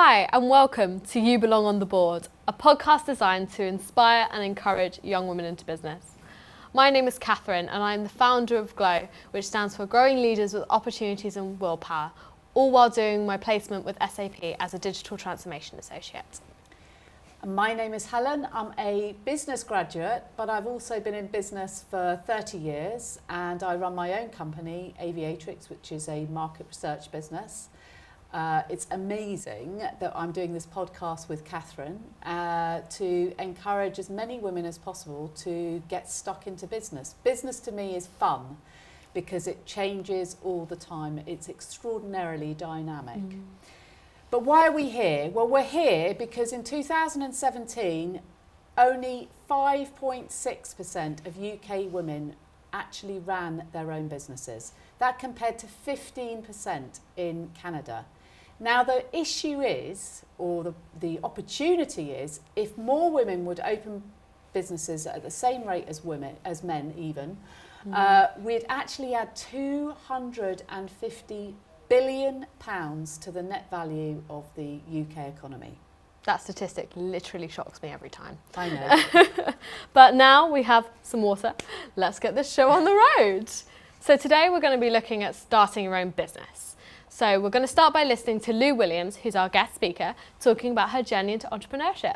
Hi and welcome to You Belong on the Board, a podcast designed to inspire and encourage young women into business. My name is Catherine and I'm the founder of GLOW, which stands for Growing Leaders with Opportunities and Willpower, all while doing my placement with SAP as a Digital Transformation Associate. My name is Helen. I'm a business graduate, but I've also been in business for 30 years and I run my own company, Aviatrix, which is a market research business. It's amazing that I'm doing this podcast with Catherine to encourage as many women as possible to get stuck into business. Business to me is fun because it changes all the time. It's extraordinarily dynamic. But why are we here? Well, we're here because in 2017, only 5.6% of UK women actually ran their own businesses. That compared to 15% in Canada. Now the issue is, or the opportunity is, if more women would open businesses at the same rate as men even, we'd actually add £250 billion to the net value of the UK economy. That statistic literally shocks me every time. I know. But now we have some water. Let's get this show on the road. So today we're going to be looking at starting your own business. So we're going to start by listening to Lou Williams, who's our guest speaker, talking about her journey into entrepreneurship.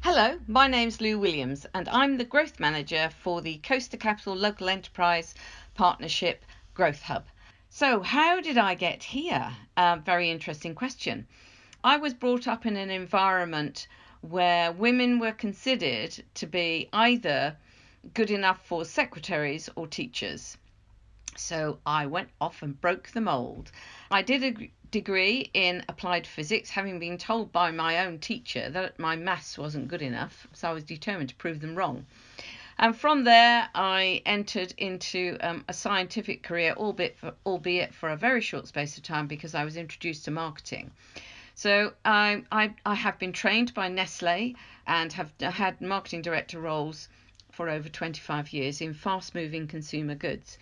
Hello, my name's Lou Williams and I'm the Growth Manager for the Coaster Capital Local Enterprise Partnership Growth Hub. So how did I get here? Very interesting question. I was brought up in an environment where women were considered to be either good enough for secretaries or teachers. So I went off and broke the mould. I did a degree in applied physics, having been told by my own teacher that my maths wasn't good enough, so I was determined to prove them wrong. And from there, I entered into a scientific career, albeit for a very short space of time, because I was introduced to marketing. So I have been trained by Nestlé and have had marketing director roles for over 25 years in fast-moving consumer goods.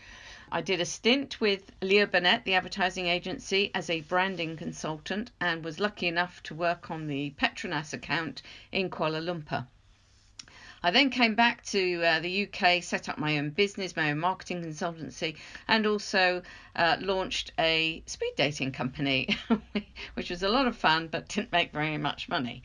I did a stint with Leo Burnett, the advertising agency, as a branding consultant and was lucky enough to work on the Petronas account in Kuala Lumpur. I then came back to the UK, set up my own business, my own marketing consultancy, and also launched a speed dating company, which was a lot of fun but didn't make very much money.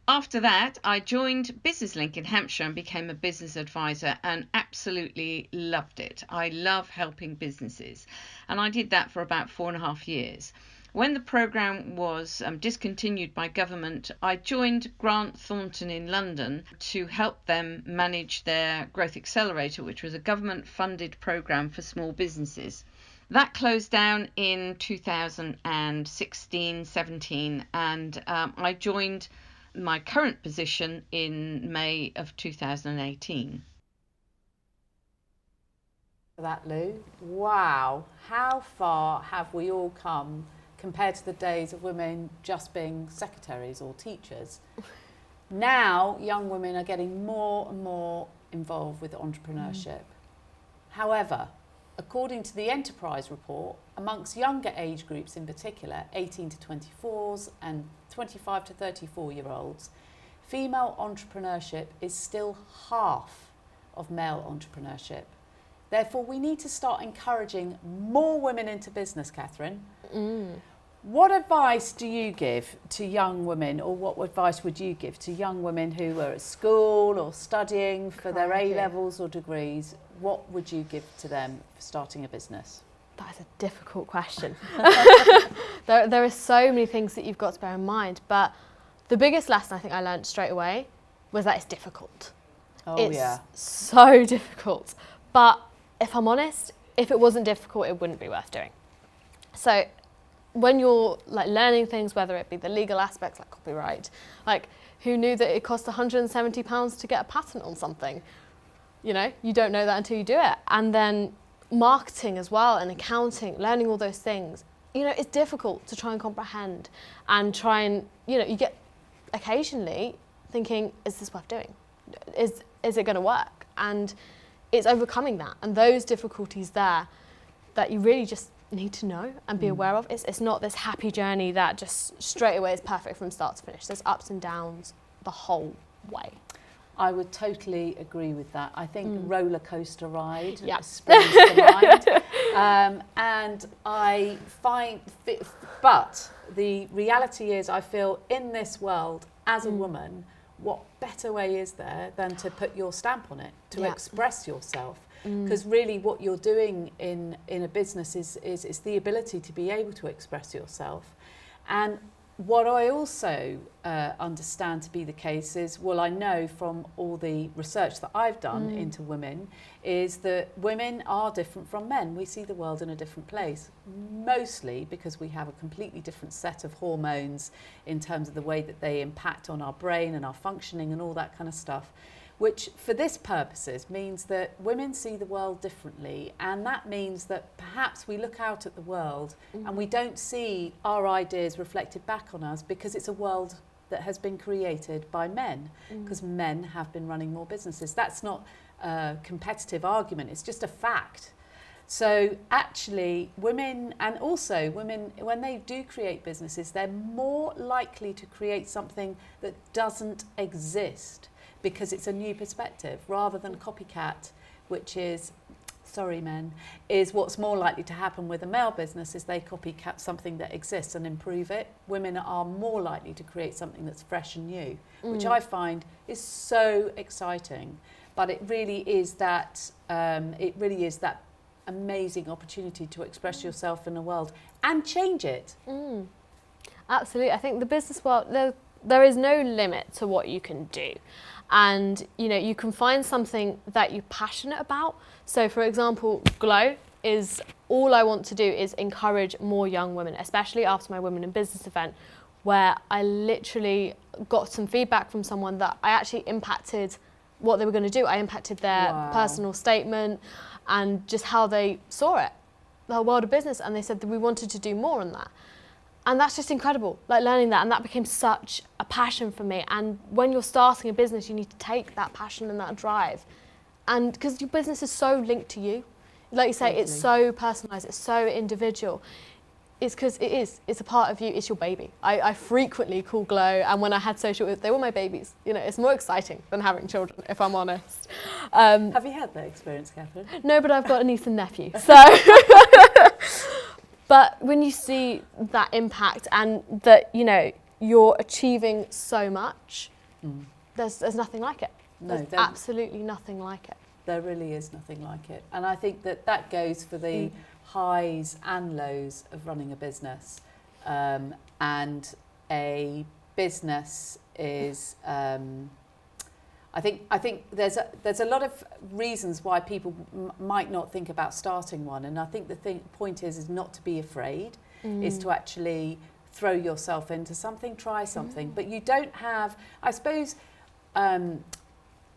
After that, I joined BusinessLink in Hampshire and became a business advisor and absolutely loved it. I love helping businesses, and I did that for about 4.5 years. When the programme was discontinued by government, I joined Grant Thornton in London to help them manage their Growth Accelerator, which was a government-funded programme for small businesses. That closed down in 2016-17, and I joined my current position in May of 2018. That, Lou. Wow. How far have we all come compared to the days of women just being secretaries or teachers? Now, young women are getting more and more involved with entrepreneurship. However, according to the Enterprise report, amongst younger age groups in particular, 18 to 24s and 25 to 34-year-olds, female entrepreneurship is still half of male entrepreneurship. Therefore, we need to start encouraging more women into business, Catherine. What advice do you give to young women, or what advice would you give to young women who are at school or studying for their A-levels or degrees? What would you give to them for starting a business? That is a difficult question. There are so many things that you've got to bear in mind, but the biggest lesson I think I learned straight away was that it's difficult. It's so difficult. But if I'm honest, if it wasn't difficult, it wouldn't be worth doing. So when you're like learning things, whether it be the legal aspects like copyright, like who knew that it cost £170 to get a patent on something? You know, you don't know that until you do it. And then marketing as well and accounting, learning all those things, you know, it's difficult to try and comprehend and try and, you know, you get occasionally thinking, is this worth doing? Is it going to work? And it's overcoming that and those difficulties there that you really just need to know and be aware of. It's not this happy journey that just straight away is perfect from start to finish. There's ups and downs the whole way. I would totally agree with that. I think roller coaster ride springs to mind. And I find, but the reality is I feel in this world as a woman, what better way is there than to put your stamp on it, to express yourself? Because really what you're doing in a business is the ability to be able to express yourself. And what I also understand to be the case is, well, I know from all the research that I've done into women, is that women are different from men. We see the world in a different place, mostly because we have a completely different set of hormones in terms of the way that they impact on our brain and our functioning and all that kind of stuff, which for this purposes means that women see the world differently, and that means that perhaps we look out at the world and we don't see our ideas reflected back on us because it's a world that has been created by men, because men have been running more businesses. That's not a competitive argument, it's just a fact. So actually women, and also women, when they do create businesses, they're more likely to create something that doesn't exist, because it's a new perspective rather than copycat, which is, sorry men, is what's more likely to happen with a male business is they copycat something that exists and improve it. Women are more likely to create something that's fresh and new, which I find is so exciting. But it really is that amazing opportunity to express yourself in the world and change it. Absolutely. I think the business world, there is no limit to what you can do. And you can find something that you're passionate about. So for example, Glow is, all I want to do is encourage more young women, especially after my Women in Business event, where I literally got some feedback from someone that I actually impacted what they were going to do. I impacted their personal statement and just how they saw it, the whole world of business, and they said that we wanted to do more on that. And that's just incredible, like learning that, and that became such a passion for me. And when you're starting a business, you need to take that passion and that drive. And because your business is so linked to you, like you say, it's so personalised, it's so individual. It's because it's a part of you, it's your baby. I frequently call Glow, and when I had social, they were my babies. It's more exciting than having children, if I'm honest. Have you had that experience, Catherine? No, but I've got a niece and nephew, so... But when you see that impact and that, you're achieving so much, there's nothing like it. There's absolutely nothing like it. There really is nothing like it. And I think that goes for the highs and lows of running a business. And a business is... I think there's a lot of reasons why people might not think about starting one, and I think the point is not to be afraid, is to actually throw yourself into something, try something. But you don't have, I suppose,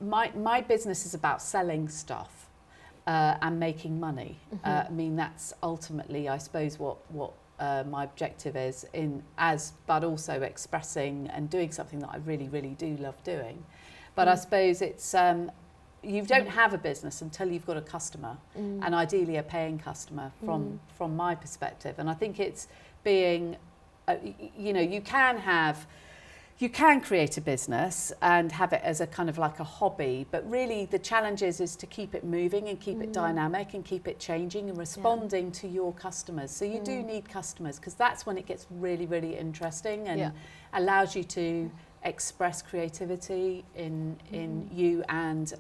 my business is about selling stuff and making money. I mean, that's ultimately, I suppose, what my objective is but also expressing and doing something that I really, really do love doing. But I suppose it's, you don't have a business until you've got a customer, and ideally a paying customer from my perspective. And I think it's being, you can create a business and have it as a kind of like a hobby, but really the challenge is to keep it moving and keep it dynamic and keep it changing and responding to your customers. So you do need customers, because that's when it gets really, really interesting and allows you to express creativity in you and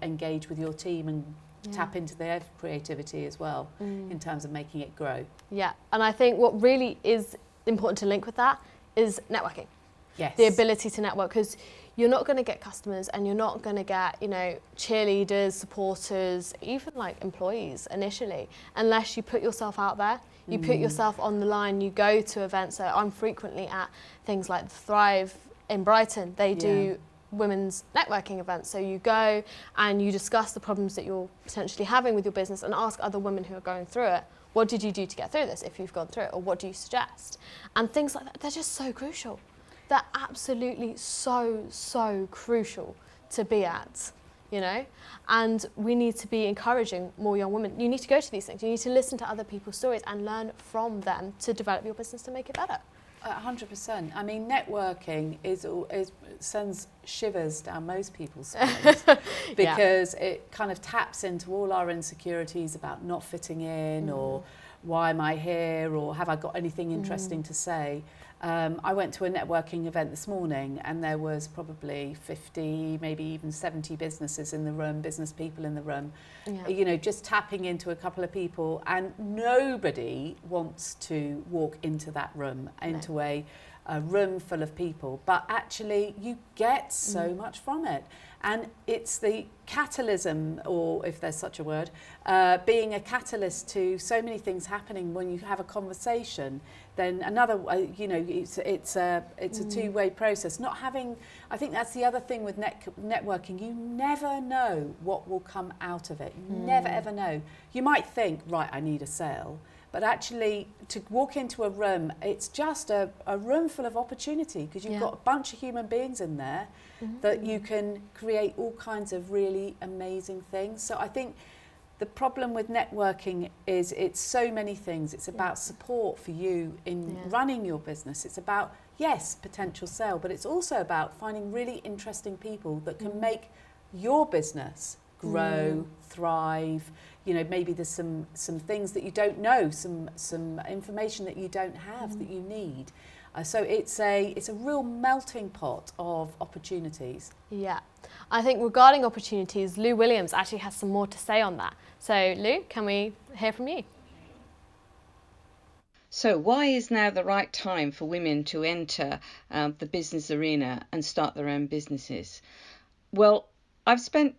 engage with your team and tap into their creativity as well in terms of making it grow. Yeah, and I think what really is important to link with that is networking. Yes. The ability to network, because you're not going to get customers and you're not going to get, cheerleaders, supporters, even like employees initially, unless you put yourself out there. You put yourself on the line, you go to events. So I'm frequently at things like Thrive in Brighton. They do women's networking events. So you go and you discuss the problems that you're potentially having with your business and ask other women who are going through it, what did you do to get through this if you've gone through it, or what do you suggest? And things like that, they're just so crucial. They're absolutely so crucial to be at. you know, and we need to be encouraging more young women. You need to go to these things. You need to listen to other people's stories and learn from them to develop your business to make it better. 100%. I mean, networking sends shivers down most people's spines because it kind of taps into all our insecurities about not fitting in or why am I here or have I got anything interesting to say. I went to a networking event this morning and there was probably 50, maybe even 70 businesses in the room, business people in the room, you know, just tapping into a couple of people, and nobody wants to walk into that room, into a room full of people, but actually you get so much from it. And it's the catalysm, or if there's such a word, being a catalyst to so many things happening when you have a conversation. Then another, you know, it's a two-way process. Not having, I think that's the other thing with networking. You never know what will come out of it. You never ever know. You might think, right, I need a sale. But actually, to walk into a room, it's just a room full of opportunity because you've got a bunch of human beings in there that you can create all kinds of really amazing things. So I think the problem with networking is it's so many things. It's about support for you in running your business. It's about, yes, potential sale, but it's also about finding really interesting people that can make your business grow, thrive. You know, maybe there's some things that you don't know, some information that you don't have that you need. So it's a real melting pot of opportunities. Yeah, I think regarding opportunities, Lou Williams actually has some more to say on that. So Lou, can we hear from you? So why is now the right time for women to enter the business arena and start their own businesses? Well, I've spent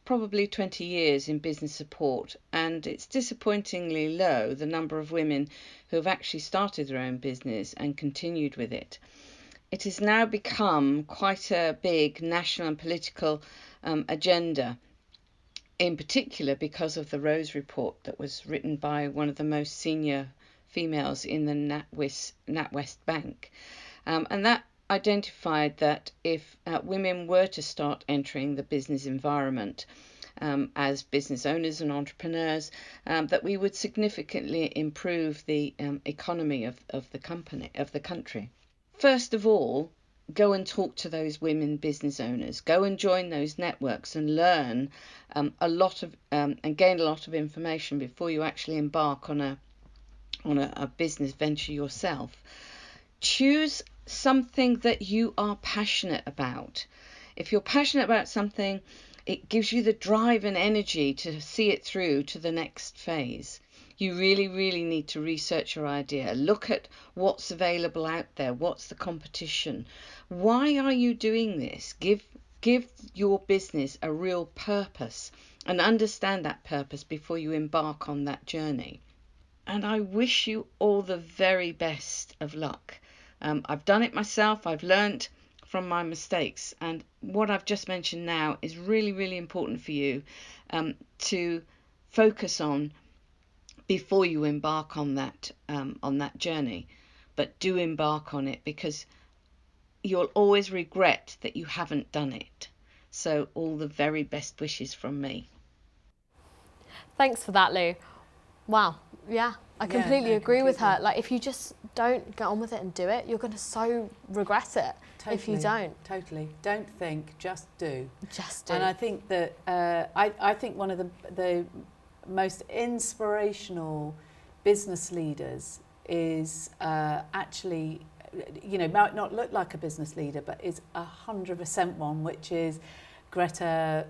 probably 20 years in business support, and it's disappointingly low, the number of women who have actually started their own business and continued with it. It has now become quite a big national and political agenda, in particular because of the Rose Report that was written by one of the most senior females in the NatWest Bank. And that identified that if women were to start entering the business environment as business owners and entrepreneurs, that we would significantly improve the economy of the country. First of all, go and talk to those women business owners. Go and join those networks and learn a lot of and gain a lot of information before you actually embark on a business venture yourself. Choose something that you are passionate about. If you're passionate about something, it gives you the drive and energy to see it through to the next phase. You really, really need to research your idea. Look at what's available out there. What's the competition? Why are you doing this? Give your business a real purpose and understand that purpose before you embark on that journey. And I wish you all the very best of luck. I've done it myself. I've learnt from my mistakes. And what I've just mentioned now is really, really important for you to focus on before you embark on that journey. But do embark on it, because you'll always regret that you haven't done it. So all the very best wishes from me. Thanks for that, Lou. Wow. Yeah, I completely agree with her. Like, if you just don't get on with it and do it, you're going to so regret it if you don't. Totally. Don't think, just do. Just do. And I think that I think one of the most inspirational business leaders is actually, you know, might not look like a business leader, but is 100% one, which is Greta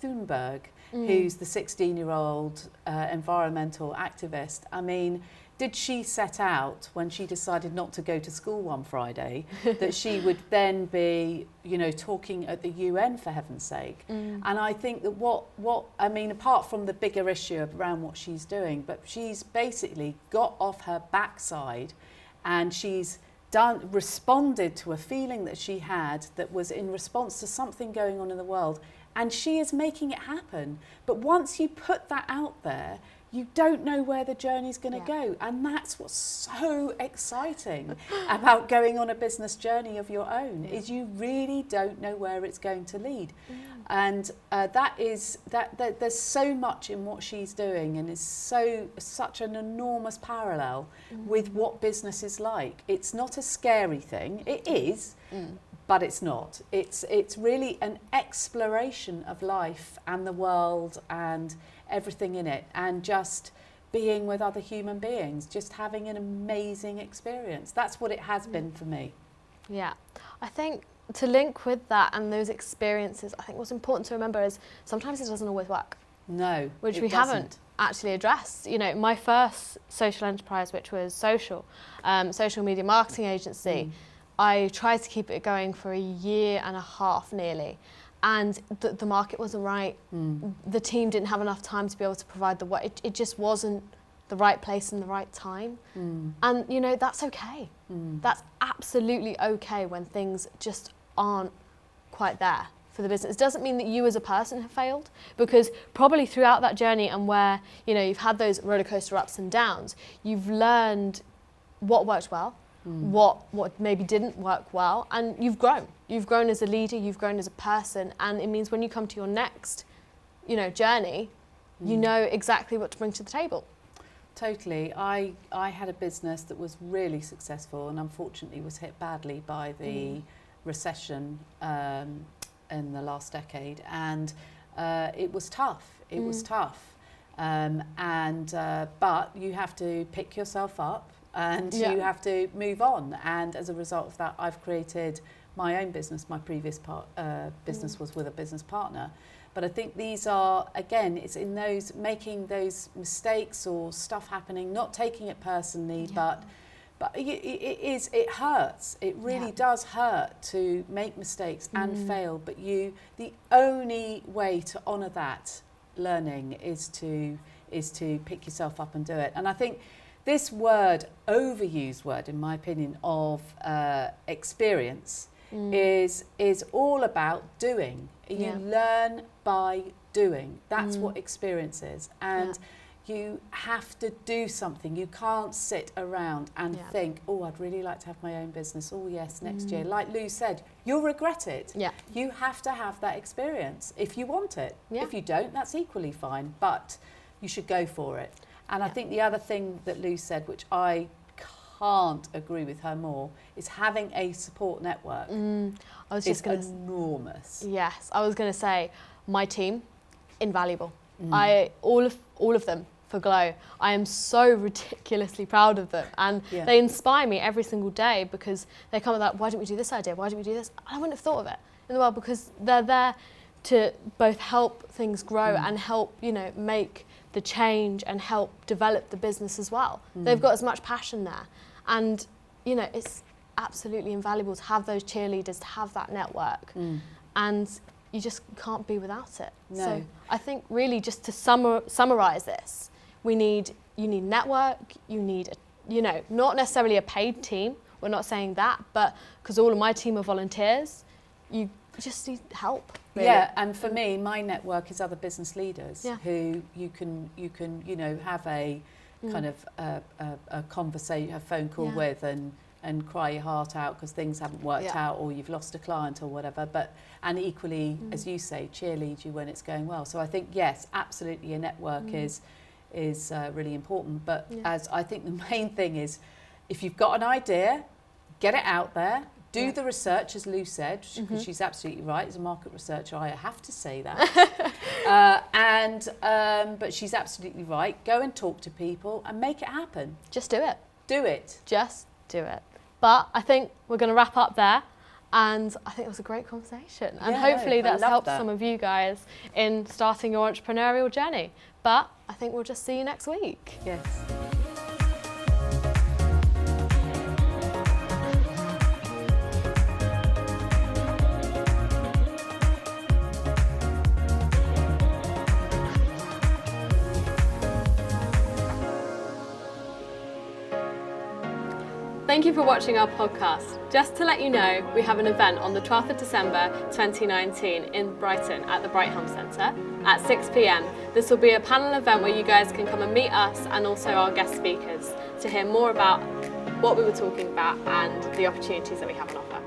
Thunberg, who's the 16-year-old environmental activist. I mean, did she set out, when she decided not to go to school one Friday, that she would then be, you know, talking at the UN, for heaven's sake? And I think that what I mean, apart from the bigger issue around what she's doing, but she's basically got off her backside and she's responded to a feeling that she had that was in response to something going on in the world, and she is making it happen. But once you put that out there, you don't know where the journey's going to go. And that's what's so exciting about going on a business journey of your own, is you really don't know where it's going to lead. And there's so much in what she's doing, and is such an enormous parallel with what business is like. It's not a scary thing. It is, but it's not. It's really an exploration of life and the world and everything in it, and just being with other human beings, just having an amazing experience. That's what it has been for me. Yeah, I think to link with that and those experiences, I think what's important to remember is sometimes it doesn't always work. No, which we haven't actually addressed. You know, my first social enterprise, which was social media marketing agency, I tried to keep it going for a year and a half nearly. And the market wasn't right. The team didn't have enough time to be able to provide the work. It just wasn't the right place and the right time. And, you know, that's okay. That's absolutely okay when things just aren't quite there for the business. It doesn't mean that you as a person have failed, because probably throughout that journey and where, you know, you've had those roller coaster ups and downs, you've learned what worked well, what maybe didn't work well, and you've grown. You've grown as a leader, you've grown as a person, and it means when you come to your next, you know, journey, you know exactly what to bring to the table. Totally. I had a business that was really successful, and unfortunately was hit badly by the recession in the last decade, and it was tough. It was tough, but you have to pick yourself up, and you have to move on. And as a result of that, I've created my own business. My previous business was with a business partner. But I think these are, again, it's in those making those mistakes or stuff happening, not taking it personally, but it hurts. It really does hurt to make mistakes and fail. But the only way to honour that learning is to pick yourself up and do it. And I think this word, overused word, in my opinion, of experience is all about doing. You learn by doing. That's what experience is. And you have to do something. You can't sit around and think, oh, I'd really like to have my own business. Oh, yes, next year. Like Lou said, you'll regret it. Yeah. You have to have that experience if you want it. Yeah. If you don't, that's equally fine. But you should go for it. And I think the other thing that Lou said, which I can't agree with her more, is having a support network. I was just going to enormous. Yes, I was going to say my team, invaluable. All of them for Glow. I am so ridiculously proud of them, and they inspire me every single day, because they come with that, why didn't we do this idea? Why didn't we do this? I wouldn't have thought of it in the world, because they're there to both help things grow and help, you know, make the change and help develop the business as well. They've got as much passion there, and you know, it's absolutely invaluable to have those cheerleaders, to have that network, and you just can't be without it. No. So I think really, just to summarize this, you need network, you need not necessarily a paid team, we're not saying that, but because all of my team are volunteers, you just need help. Really. Yeah, and for me, my network is other business leaders who you can have a kind of a conversation, a phone call with, and cry your heart out because things haven't worked out, or you've lost a client or whatever. And equally, as you say, cheerlead you when it's going well. So I think yes, absolutely, a network is really important. But as I think the main thing is, if you've got an idea, get it out there. Do the research, as Lou said, because she's absolutely right. As a market researcher, I have to say that. But she's absolutely right. Go and talk to people and make it happen. Just do it. Do it. Just do it. But I think we're going to wrap up there. And I think it was a great conversation. And hopefully that's helped some of you guys in starting your entrepreneurial journey. But I think we'll just see you next week. Yes. Thank you for watching our podcast. Just to let you know, we have an event on the 12th of December 2019 in Brighton at the Brighthelm Centre at 6 p.m. This will be a panel event where you guys can come and meet us and also our guest speakers to hear more about what we were talking about and the opportunities that we have on offer.